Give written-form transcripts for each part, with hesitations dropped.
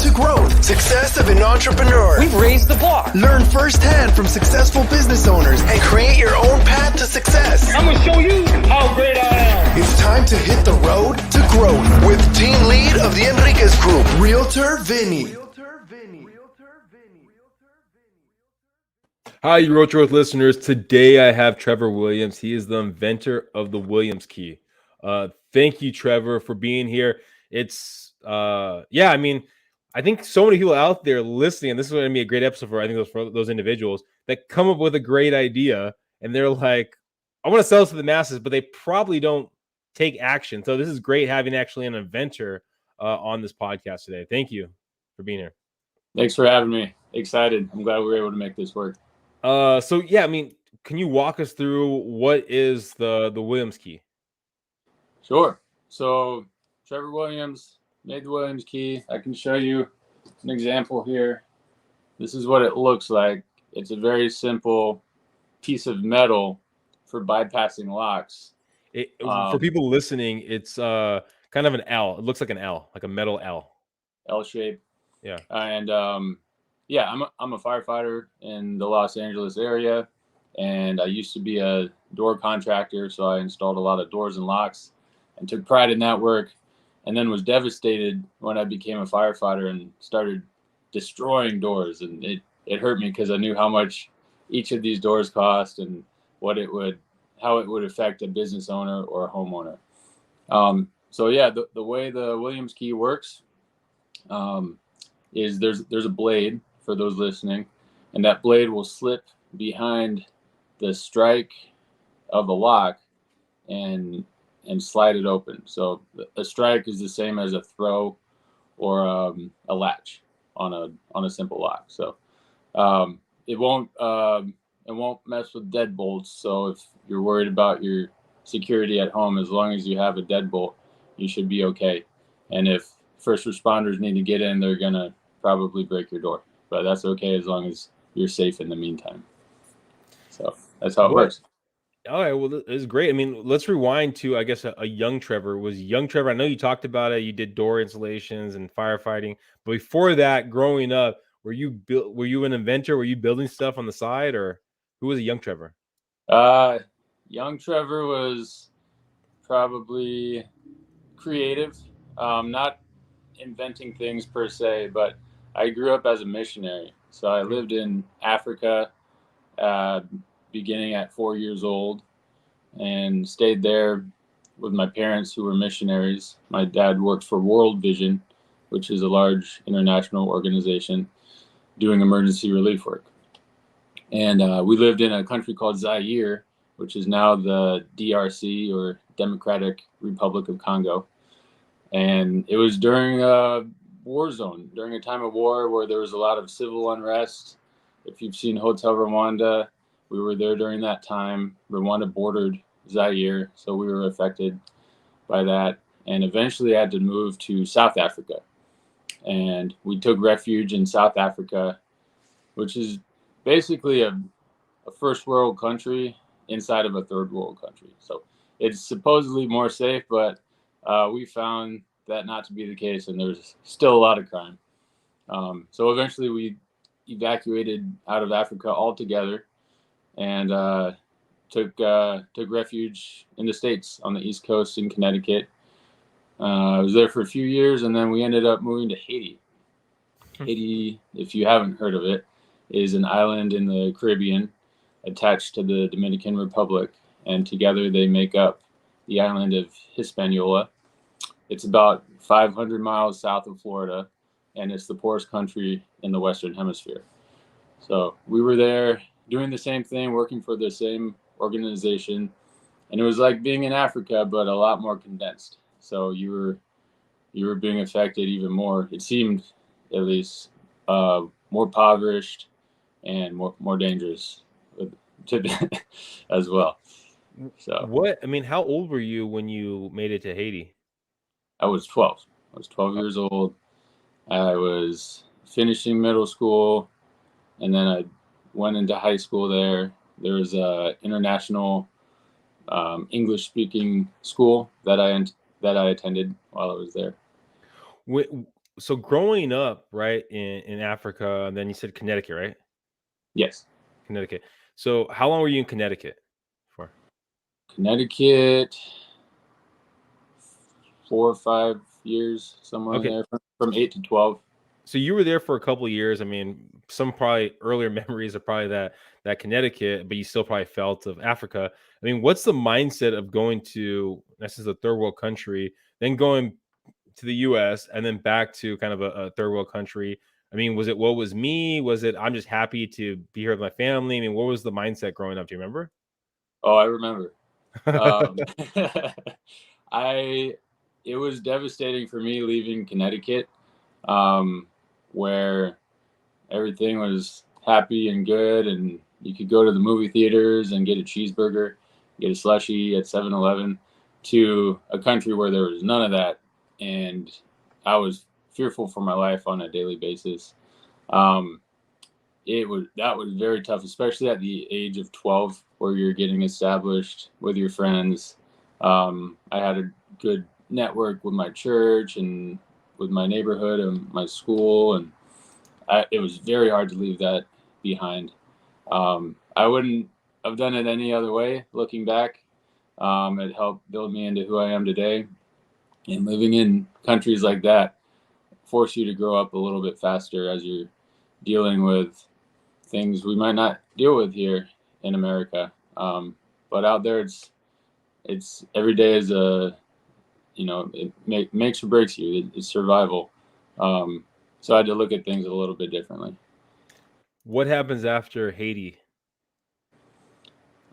to growth, success of an entrepreneur. We've raised the bar. Learn firsthand from successful business owners and create your own path to success. I'm going to show you how great I am. It's time to hit the road to growth with team lead of the Enriquez Group, Realtor Vinny. Hi, you Realtor Growth listeners. Today I have Trevor Williams. He is the inventor of the Williams key. Thank you, Trevor, for being here. It's I think so many people out there listening, and this is going to be a great episode for those individuals that come up with a great idea and they're like, I want to sell this to the masses, but they probably don't take action. So this is great having actually an inventor on this podcast today. Thank you for being here. Thanks for having me. Excited. I'm glad we were able to make this work. Can you walk us through what is the Williams key? Sure. So Trevor Williams made the Williams key. I can show you an example here. This is what it looks like. It's a very simple piece of metal for bypassing locks. For people listening, it's kind of an L. It looks like an L, like a metal L. L shape. Yeah. And I'm a firefighter in the Los Angeles area, and I used to be a door contractor, so I installed a lot of doors and locks and took pride in that work, and then was devastated when I became a firefighter and started destroying doors. And it hurt me because I knew how much each of these doors cost and how it would affect a business owner or a homeowner. The way the Williams key works is there's a blade for those listening, and that blade will slip behind the strike of a lock and slide it open. So a strike is the same as a throw or a latch on a simple lock. So it won't mess with deadbolts. So if you're worried about your security at home, as long as you have a deadbolt, you should be okay. And if first responders need to get in, they're gonna probably break your door, but that's okay as long as you're safe in the meantime. So that's how it works. All right, well, this is great. I mean, let's rewind to, I guess, a young Trevor. Was young Trevor, I know you talked about it, you did door installations and firefighting, but before that, growing up, were you an inventor? Were you building stuff on the side, or who was a young Trevor? Young Trevor was probably creative, not inventing things per se, but I grew up as a missionary. So I lived in Africa, beginning at 4 years old, and stayed there with my parents who were missionaries. My dad worked for World Vision, which is a large international organization doing emergency relief work. And we lived in a country called Zaire, which is now the DRC, or Democratic Republic of Congo. And it was during a war zone, during a time of war where there was a lot of civil unrest. If you've seen Hotel Rwanda, we were there during that time. Rwanda bordered Zaire, so we were affected by that. And eventually I had to move to South Africa. And we took refuge in South Africa, which is basically a first world country inside of a third world country. So it's supposedly more safe, but we found that not to be the case, and there's still a lot of crime. So eventually we evacuated out of Africa altogether and took refuge in the States on the East Coast in Connecticut. I was there for a few years, and then we ended up moving to Haiti. Haiti, if you haven't heard of it, is an island in the Caribbean attached to the Dominican Republic, and together they make up the island of Hispaniola. It's about 500 miles south of Florida, and it's the poorest country in the Western Hemisphere. So we were there doing the same thing, working for the same organization, and it was like being in Africa, but a lot more condensed. So you were being affected even more. It seemed, at least, more impoverished and more dangerous as well. So how old were you when you made it to Haiti? I was 12. I was 12 years old. I was finishing middle school, and then I went into high school there. There was a international English-speaking school that I attended while I was there. So growing up, right, in Africa, and then you said Connecticut, right? Yes. Connecticut. So how long were you in Connecticut for? Connecticut, 4 or 5 years, somewhere in Okay. there, from 8 to 12. So you were there for a couple of years. I mean, some probably earlier memories are probably that Connecticut, but you still probably felt of Africa. I mean, what's the mindset of going to this is a third world country, then going to the US and then back to kind of a third world country? I mean, was it what was me? Was it I'm just happy to be here with my family? I mean, what was the mindset growing up? Do you remember? Oh, I remember. Um, I It was devastating for me leaving Connecticut, um, where everything was happy and good, and you could go to the movie theaters and get a cheeseburger, get a slushie at 7-Eleven, to a country where there was none of that, and I was fearful for my life on a daily basis. Um, that was very tough, especially at the age of 12, where you're getting established with your friends. I had a good network with my church and with my neighborhood and my school, and it was very hard to leave that behind. I wouldn't have done it any other way. Looking back, it helped build me into who I am today. And living in countries like that force you to grow up a little bit faster as you're dealing with things we might not deal with here in America. But out there, it's every day is it makes or breaks you. It's survival. So I had to look at things a little bit differently. What happens after Haiti?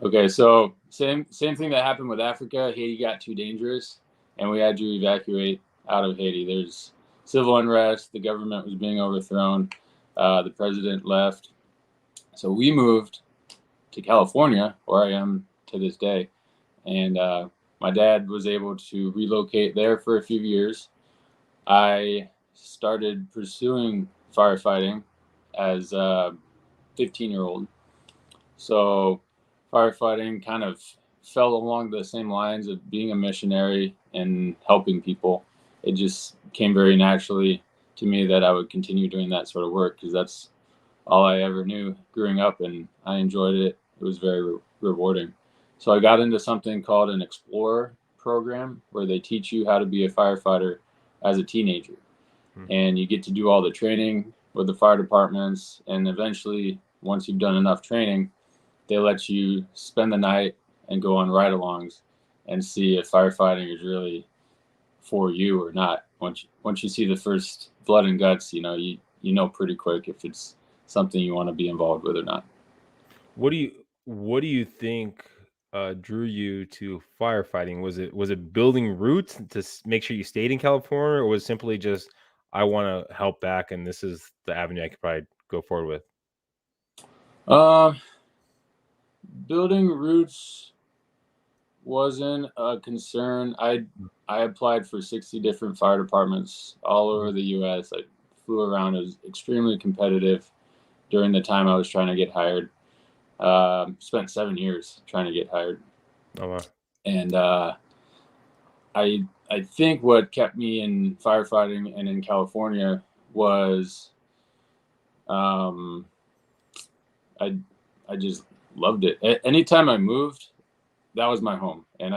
Okay, so same thing that happened with Africa. Haiti got too dangerous, and we had to evacuate out of Haiti. There's civil unrest. The government was being overthrown. The president left. So we moved to California, where I am to this day. And my dad was able to relocate there for a few years. I started pursuing firefighting as a 15-year-old. So firefighting kind of fell along the same lines of being a missionary and helping people. It just came very naturally to me that I would continue doing that sort of work, because that's all I ever knew growing up, and I enjoyed it. It was very rewarding. So I got into something called an Explorer program, where they teach you how to be a firefighter as a teenager. And you get to do all the training with the fire departments. And eventually, once you've done enough training, they let you spend the night and go on ride-alongs and see if firefighting is really for you or not. Once you see the first blood and guts, you know pretty quick if it's something you want to be involved with or not. What do you think drew you to firefighting? Was it building roots to make sure you stayed in California, or was it simply just I want to help back and this is the avenue I could probably go forward with? Um, Building roots wasn't a concern. I applied for 60 different fire departments all over the U.S. I flew around. It was extremely competitive during the time I was trying to get hired. Spent 7 years trying to get hired, Oh wow. and I think what kept me in firefighting and in California was um, I I just loved it. Anytime I moved, that was my home, and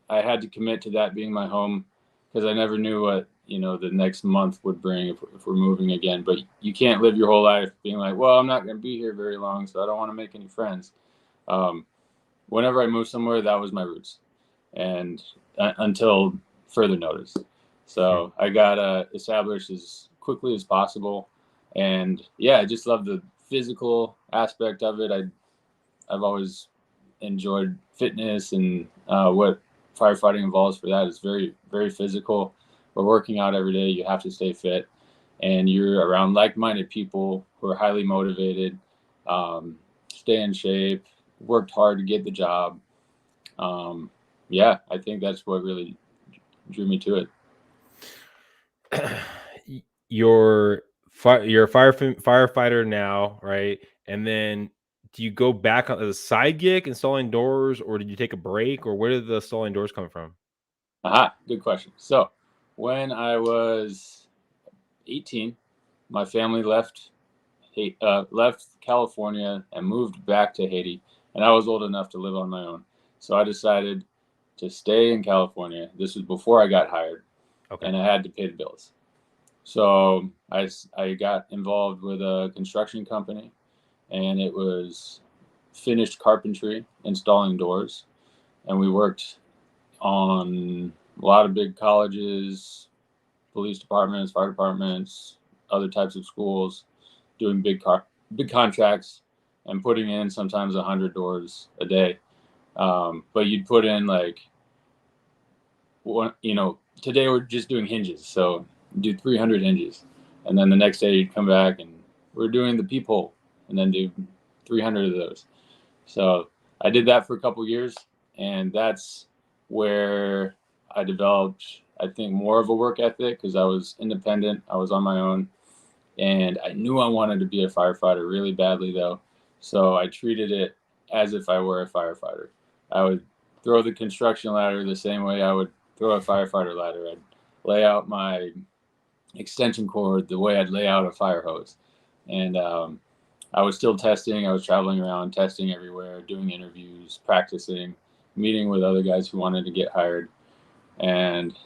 I had to commit to that being my home, because I never knew what the next month would bring if we're moving again. But you can't live your whole life being like, well, I'm not going to be here very long, so I don't want to make any friends. Um, Whenever I moved somewhere, that was my roots, and until further notice. So I got established as quickly as possible, and yeah, I just love the physical aspect of it. I've always enjoyed fitness, and what firefighting involves for that is very, very physical. We're working out every day. You have to stay fit, and you're around like-minded people who are highly motivated, stay in shape, worked hard to get the job. Yeah, I think that's what really drew me to it. You're a firefighter now, right? And then do you go back on as a side gig installing doors, or did you take a break, or where did the installing doors come from? Aha, good question. So when I was 18, my family left California and moved back to Haiti, and I was old enough to live on my own. So I decided to stay in California. This was before I got hired, Okay. and I had to pay the bills. So I got involved with a construction company, and it was finished carpentry, installing doors, and we worked on a lot of big colleges, police departments, fire departments, other types of schools, doing big contracts and putting in sometimes 100 doors a day. But you'd put in like one, today we're just doing hinges, so do 300 hinges, and then the next day you'd come back and we're doing the peephole, and then do 300 of those. So I did that for a couple years, and that's where I developed, I think, more of a work ethic because I was independent. I was on my own, and I knew I wanted to be a firefighter really badly, though. So I treated it as if I were a firefighter. I would throw the construction ladder the same way I would throw a firefighter ladder. I'd lay out my extension cord the way I'd lay out a fire hose. And I was still testing. I was traveling around, testing everywhere, doing interviews, practicing, meeting with other guys who wanted to get hired. And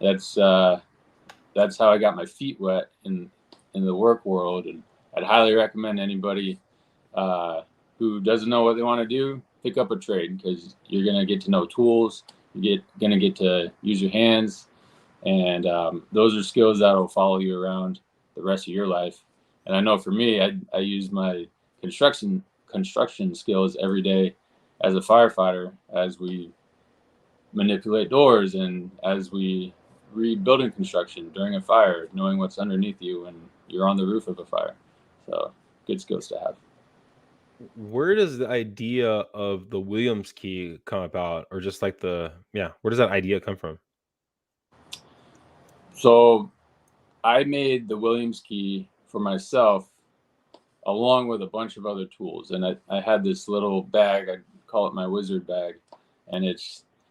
that's how I got my feet wet in the work world. And I'd highly recommend anybody who doesn't know what they want to do, pick up a trade, because you're going to get to know tools. You're going to get to use your hands. And those are skills that will follow you around the rest of your life. And I know for me, I use my construction skills every day as a firefighter, as we manipulate doors and as we read building construction during a fire, knowing what's underneath you when you're on the roof of a fire. So good skills to have. Where does the idea of the Williams key come about, or just like where does that idea come from? So I made the Williams key for myself along with a bunch of other tools. And I had this little bag, I call it my wizard bag. And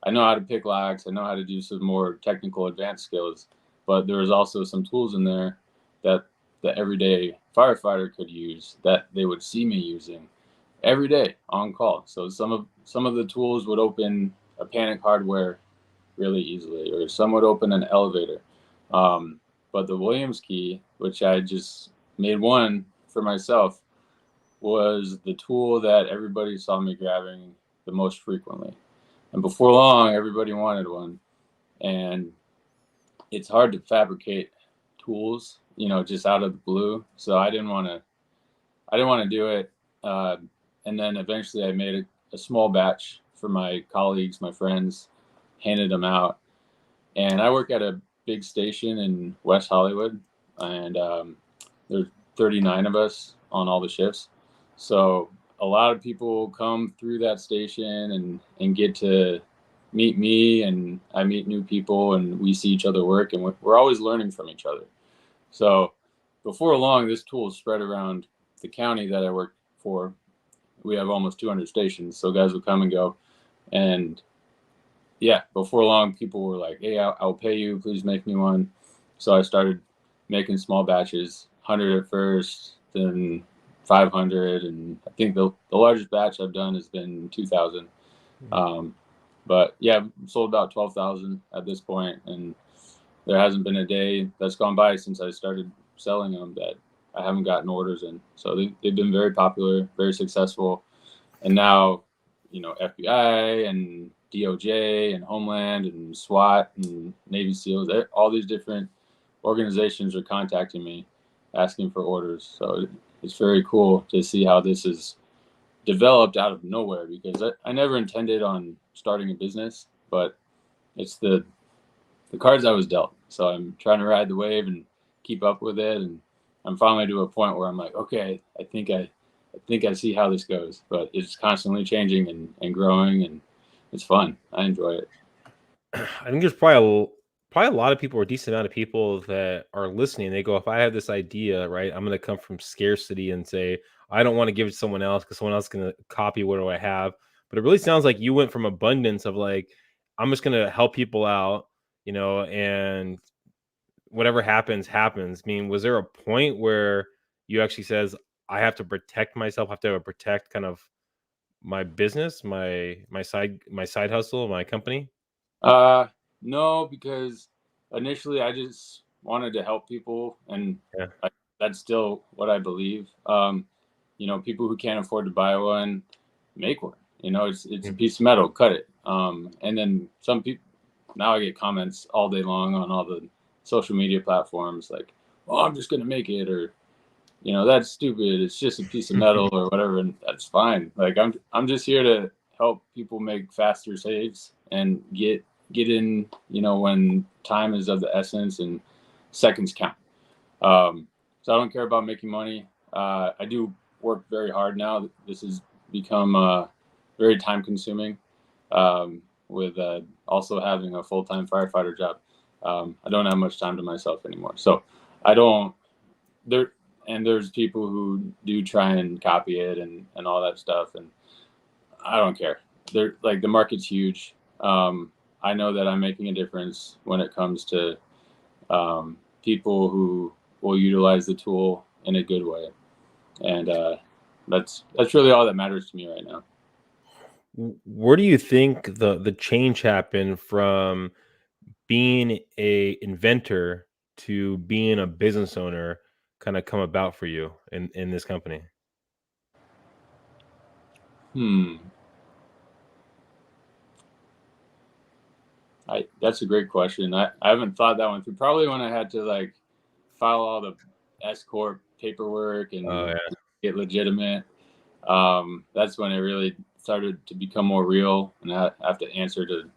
I know how to pick locks, I know how to do some more technical advanced skills, but there was also some tools in there that the everyday firefighter could use that they would see me using every day on call. So some of the tools would open a panic hardware really easily, or some would open an elevator. But the Williams key, which I just made one for myself, was the tool that everybody saw me grabbing the most frequently. And before long, everybody wanted one. And it's hard to fabricate tools, just out of the blue. So I didn't want to do it. And then eventually I made a small batch for my colleagues, my friends, handed them out. And I work at a big station in West Hollywood, and there's 39 of us on all the shifts. So a lot of people come through that station and get to meet me, and I meet new people, and we see each other work, and we're always learning from each other. So before long, this tool is spread around the county that I work for. We have almost 200 stations, so guys will come and go. And yeah, before long, people were like, hey, I'll pay you, please make me one. So I started making small batches, 100 at first, then 500, and I think the largest batch I've done has been 2,000. But yeah, sold about 12,000 at this point, and there hasn't been a day that's gone by since I started selling them that I haven't gotten orders in. So they've been very popular, very successful, and now, FBI and DOJ and Homeland and SWAT and Navy SEALs, all these different organizations are contacting me, asking for orders. So it's very cool to see how this is developed out of nowhere, because I never intended on starting a business, but it's the cards I was dealt. So I'm trying to ride the wave and keep up with it, and I'm finally to a point where I'm like, okay, I think I see how this goes, but it's constantly changing and growing, and it's fun. I enjoy it. I think there's probably a lot of people, or a decent amount of people, that are listening. They go, if I have this idea, right, I'm going to come from scarcity and say, I don't want to give it to someone else because someone else is going to copy what do I have. But it really sounds like you went from abundance of like, I'm just going to help people out, and whatever happens. I mean, was there a point where you actually says, I have to protect myself, have to protect kind of my business, my side hustle, my company? No, because initially I just wanted to help people, and Yeah. that's still what I believe. People who can't afford to buy one, make one. It's a Mhm. piece of metal, cut it. And then some people, now I get comments all day long on all the social media platforms like, "Oh, I'm just gonna make it," or that's stupid. It's just a piece of metal or whatever, and that's fine. Like I'm just here to help people make faster saves and get in. When time is of the essence and seconds count. So I don't care about making money. I do work very hard now. This has become very time consuming. With also having a full time firefighter job, I don't have much time to myself anymore. So I don't there and there's people who do try and copy it and all that stuff, and I don't care. They're like, the market's huge. I know that I'm making a difference when it comes to people who will utilize the tool in a good way, and that's really all that matters to me right now. Where do you think the change happened from being a inventor to being a business owner kind of come about for you in this company? Hmm. That's a great question. I haven't thought that one through. Probably when I had to like file all the S corp paperwork Oh and yeah. get legitimate. That's when it really started to become more real, and I have to answer to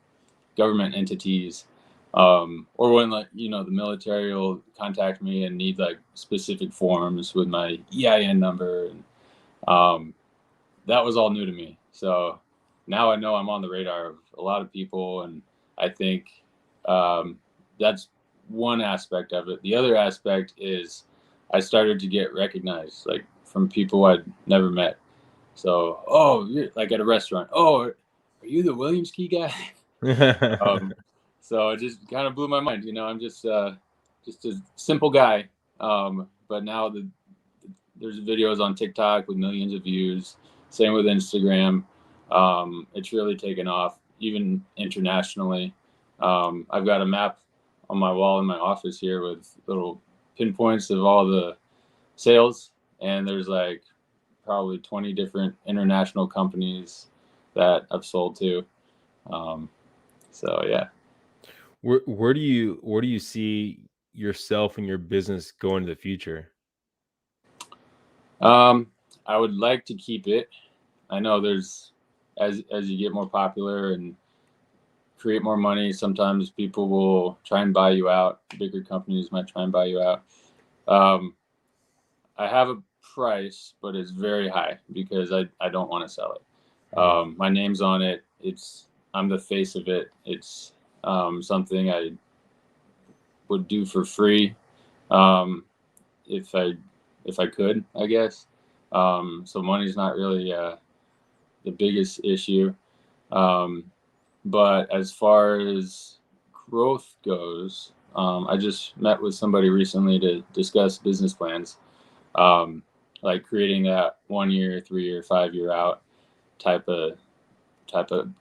government entities. Or when, like, the military will contact me and need like specific forms with my EIN number, and um, that was all new to me. So now I know I'm on the radar of a lot of people, and I think um, that's one aspect of it. The other aspect is I started to get recognized, like from people I'd never met. So, oh, you're like at a restaurant. Oh, are you the Williams Key guy? um, so it just kind of blew my mind. I'm just a simple guy. But now there's videos on TikTok with millions of views. Same with Instagram. It's really taken off, even internationally. I've got a map on my wall in my office here with little pinpoints of all the sales, and there's like probably 20 different international companies that I've sold to. Um, so yeah. Where do you see yourself and your business going in the future? Um, I would like to keep it. I know there's as you get more popular and create more money, sometimes people will try and buy you out. Bigger companies might try and buy you out. Um, I have a price, but it's very high because I don't want to sell it. Mhm. My name's on it. I'm the face of it. It's something I would do for free, um, if I could, I guess. So money's not really the biggest issue. Um, but as far as growth goes, I just met with somebody recently to discuss business plans, um, like creating that 1 year, 3 year, 5 year out type of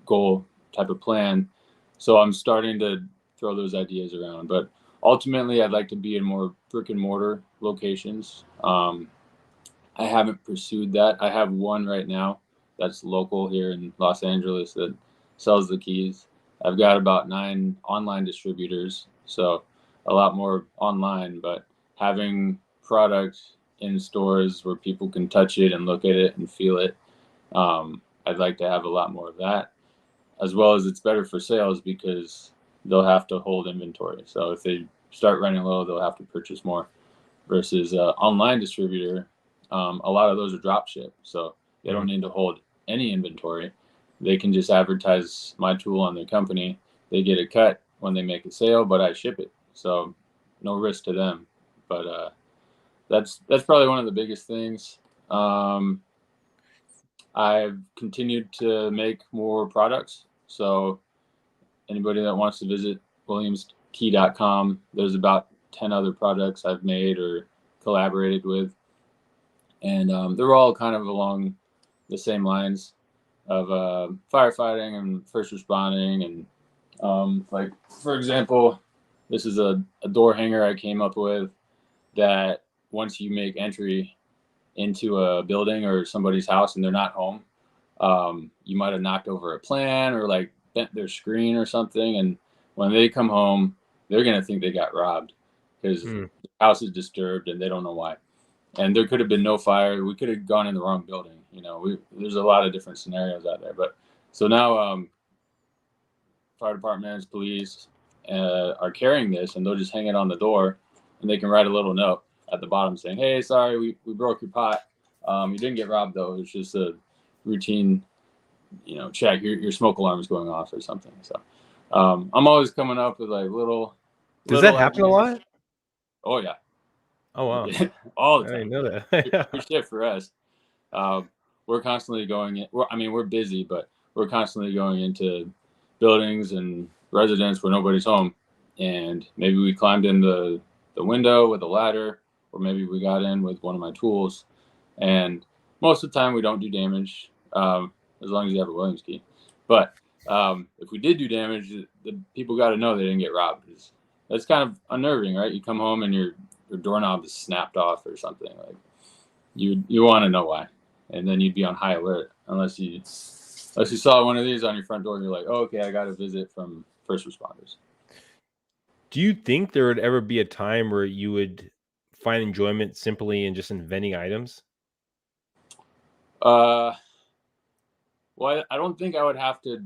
goal, type of plan. So I'm starting to throw those ideas around. But ultimately, I'd like to be in more brick and mortar locations. I haven't pursued that. I have one right now that's local here in Los Angeles that sells the keys. I've got about 9 online distributors, so a lot more online, but having product in stores where people can touch it and look at it and feel it, I'd like to have a lot more of that, as well as it's better for sales because they'll have to hold inventory. So if they start running low, they'll have to purchase more versus online distributor. A lot of those are drop ship, so they don't Mhm. need to hold any inventory. They can just advertise my tool on their company. They get a cut when they make a sale, but I ship it, so no risk to them. But that's probably one of the biggest things. Um, I've continued to make more products, so anybody that wants to visit williamskey.com, there's about 10 other projects I've made or collaborated with. And they're all kind of along the same lines of firefighting and first responding. And like, for example, this is a door hanger I came up with that once you make entry into a building or somebody's house and they're not home, you might have knocked over a plan or like bent their screen or something. And when they come home, they're going to think they got robbed because the house is disturbed and they don't know why. And there could have been no fire. We could have gone in the wrong building. You know, there's a lot of different scenarios out there. But so now fire departments, police are carrying this, and they'll just hang it on the door, and they can write a little note at the bottom saying, "Hey, sorry, we broke your pot. You didn't get robbed though. It's just a routine, you know, check. Your smoke alarm is going off or something." So I'm always coming up with like little. Does that happen a lot? Oh yeah. Oh wow. All the time. I didn't know that. Good shit for us. We're constantly going in. We're busy, but we're constantly going into buildings and residents where nobody's home. And maybe we climbed in the window with a ladder, or maybe we got in with one of my tools. And most of the time we don't do damage, as long as you have a Williams key. But if we did do damage, the people got to know they didn't get robbed. That's kind of unnerving, right? You come home and your doorknob is snapped off or something. Like you want to know why, and then you'd be on high alert unless you saw one of these on your front door and you're like, oh, okay, I got a visit from first responders. Do you think there would ever be a time where you would find enjoyment simply in just inventing items? Well, I don't think I would have to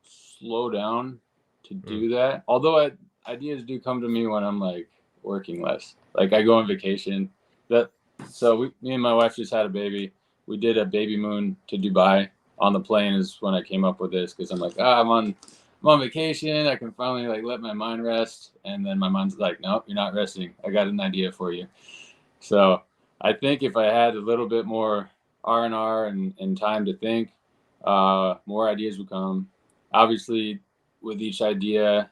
slow down to do that. Although ideas do come to me when I'm like working less. Like I go on vacation. Me and my wife just had a baby. We did a baby moon to Dubai. On the plane is when I came up with this because I'm like, I'm on vacation. I can finally like let my mind rest. And then my mind's like, nope, you're not resting. I got an idea for you. So I think if I had a little bit more R&R and time to think, more ideas would come. Obviously, with each idea,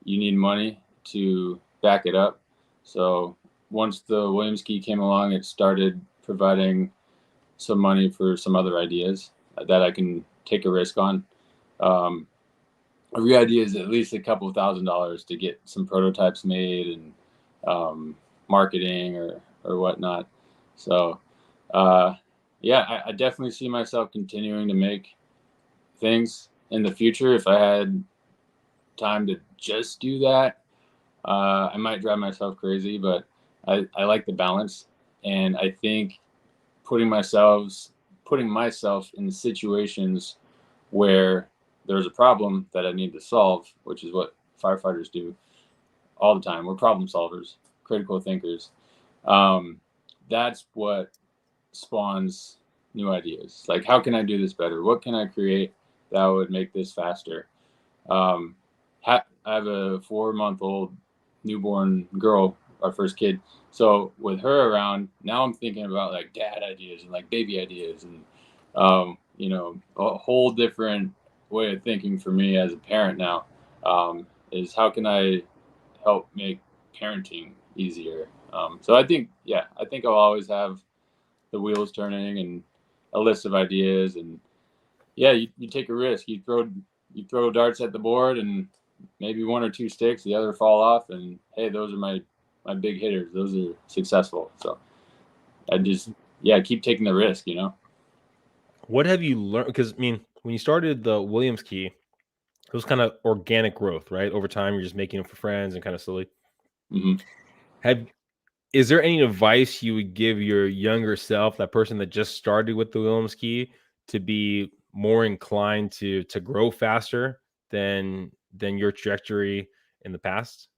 you need money to back it up. So once the Williams key came along, it started providing some money for some other ideas that I can take a risk on. Every idea is at least a couple $1,000s to get some prototypes made and marketing or whatnot. So yeah, I definitely see myself continuing to make things in the future. If I had time to just do that, I might drive myself crazy, but I like the balance. And I think putting myself in situations where there's a problem that I need to solve, which is what firefighters do all the time. We're problem solvers, critical thinkers. That's what spawns new ideas. Like, how can I do this better? What can I create that would make this faster? I have a 4-month-old newborn girl, our first kid. So with her around, now I'm thinking about like dad ideas and like baby ideas and, a whole different way of thinking for me as a parent now, is how can I help make parenting easier? So I think I'll always have the wheels turning and a list of ideas. And yeah, you take a risk. You throw darts at the board and maybe one or two sticks, the other fall off, and hey, those are my big hitters. Those are successful. So I just keep taking the risk, What have you learned? Because when you started the Williams key, it was kind of organic growth, right? Over time, you're just making them for friends and kind of slowly. Mm-hmm. Is there any advice you would give your younger self, that person that just started with the Williams key, to be more inclined to grow faster than your trajectory in the past?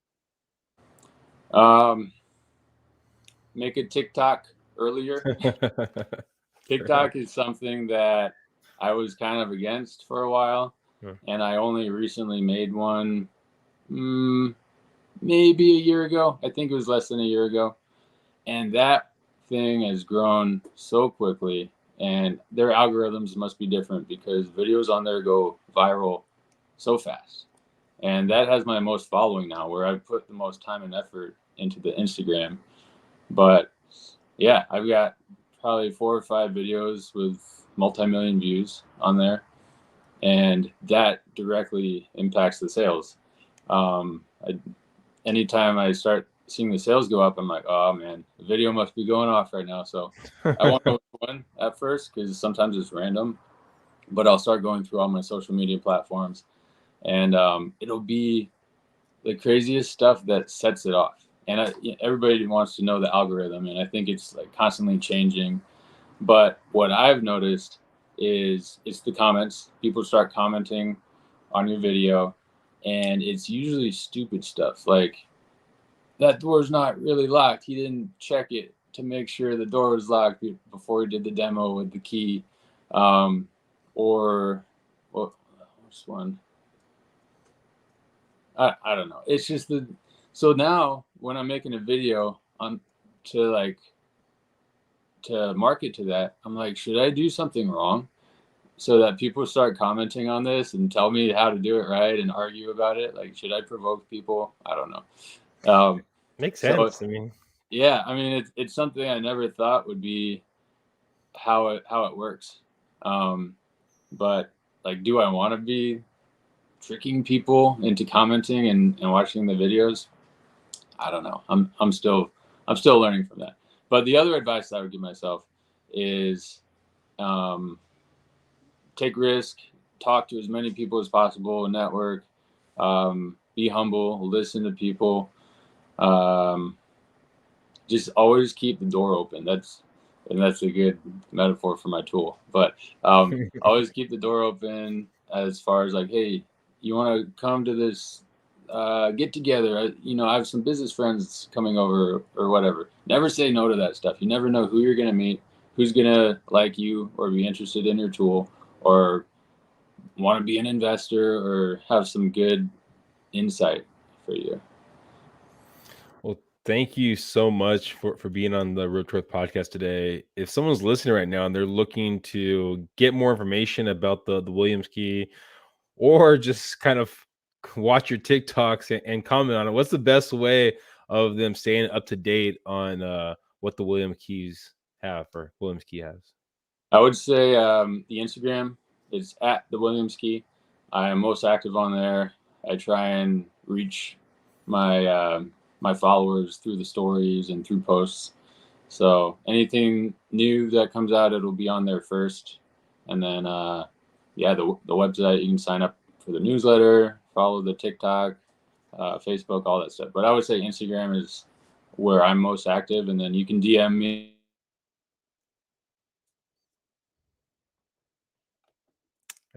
Make a TikTok earlier. TikTok is something that I was kind of against for a while, and I only recently made one maybe a year ago. I think it was less than a year ago. And that thing has grown so quickly, and their algorithms must be different because videos on there go viral so fast. And that has my most following now, where I've put the most time and effort into the Instagram. But yeah, I've got probably 4 or 5 videos with multi-million views on there, and that directly impacts the sales. Anytime I start seeing the sales go up, I'm like, oh man, the video must be going off right now. So I won't know which one at first, because sometimes it's random, but I'll start going through all my social media platforms, and it'll be the craziest stuff that sets it off. And everybody wants to know the algorithm, and I think it's like constantly changing. But what I've noticed is it's the comments. People start commenting on your video, and it's usually stupid stuff like, that door's not really locked. He didn't check it to make sure the door was locked before he did the demo with the key. Or which one? I don't know. It's just so now when I'm making a video to market to that, I'm like, should I do something wrong so that people start commenting on this and tell me how to do it right and argue about it? Like, should I provoke people? I don't know. Makes sense. So, it's something I never thought would be how it works. But like, do I want to be tricking people into commenting and watching the videos? I don't know. I'm still learning from that. But the other advice I would give myself is take risk, talk to as many people as possible, network, be humble, listen to people. Just always keep the door open. That's a good metaphor for my tool. But always keep the door open as far as like, hey, you want to come to this get together? I have some business friends coming over or whatever. Never say no to that stuff. You never know who you're going to meet, who's going to like you or be interested in your tool or want to be an investor or have some good insight for you. Well, thank you so much for being on the Real Truth podcast today. If someone's listening right now and they're looking to get more information about the Williams key, or just kind of watch your TikToks and comment on it, what's the best way of them staying up to date on what the Williams keys have or Williams key has? I would say the Instagram is at the Williams key. I am most active on there. I try and reach my my followers through the stories and through posts. So anything new that comes out, it'll be on there first. And then, the website, you can sign up for the newsletter, follow the TikTok, Facebook, all that stuff. But I would say Instagram is where I'm most active. And then you can DM me.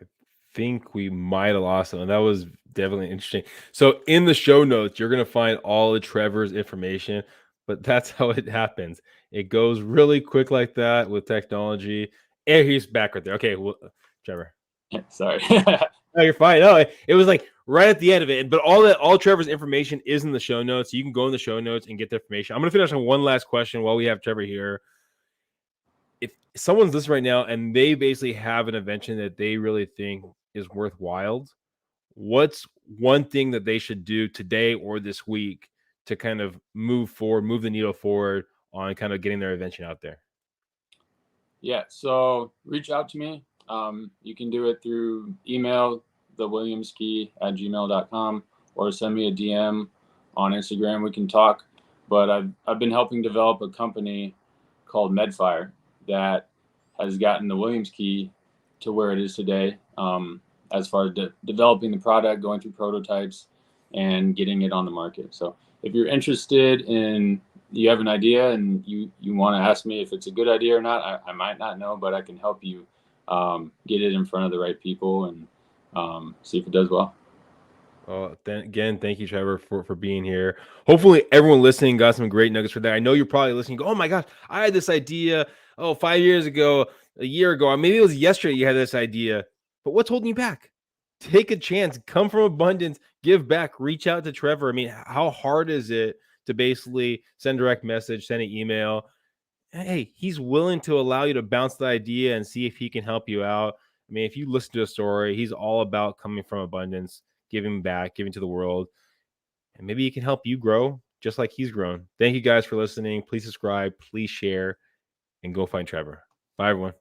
I think we might have lost it, and that was definitely interesting. So in the show notes, you're going to find all of Trevor's information, but that's how it happens. It goes really quick like that with technology. And he's back right there. Okay, well, Trevor. Sorry. No, you're fine. No, it was like right at the end of it. But all Trevor's information is in the show notes. So you can go in the show notes and get the information. I'm going to finish on one last question while we have Trevor here. If someone's listening right now and they basically have an invention that they really think is worthwhile, what's one thing that they should do today or this week to kind of move the needle forward on kind of getting their invention out there? Yeah, so reach out to me. You can do it through email, thewilliamskey@gmail.com, or send me a DM on Instagram. We can talk. But I've been helping develop a company called Medfire that has gotten the Williams key to where it is today, as far as developing the product, going through prototypes, and getting it on the market. So if you're interested in, you have an idea and you want to ask me if it's a good idea or not, I might not know, but I can help you get it in front of the right people and see if it does well. Again, thank you, Trevor, for being here. Hopefully everyone listening got some great nuggets for that. I know you're probably listening, go, oh my gosh, I had this idea 5 years ago, a year ago, or maybe it was yesterday you had this idea, but what's holding you back? Take a chance, come from abundance, give back, reach out to Trevor. I mean, how hard is it to basically send a direct message, send an email? Hey, he's willing to allow you to bounce the idea and see if he can help you out. I mean, if you listen to a story, he's all about coming from abundance, giving back, giving to the world, and maybe he can help you grow just like he's grown. Thank you guys for listening. Please subscribe, please share, and go find Trevor. Bye, everyone.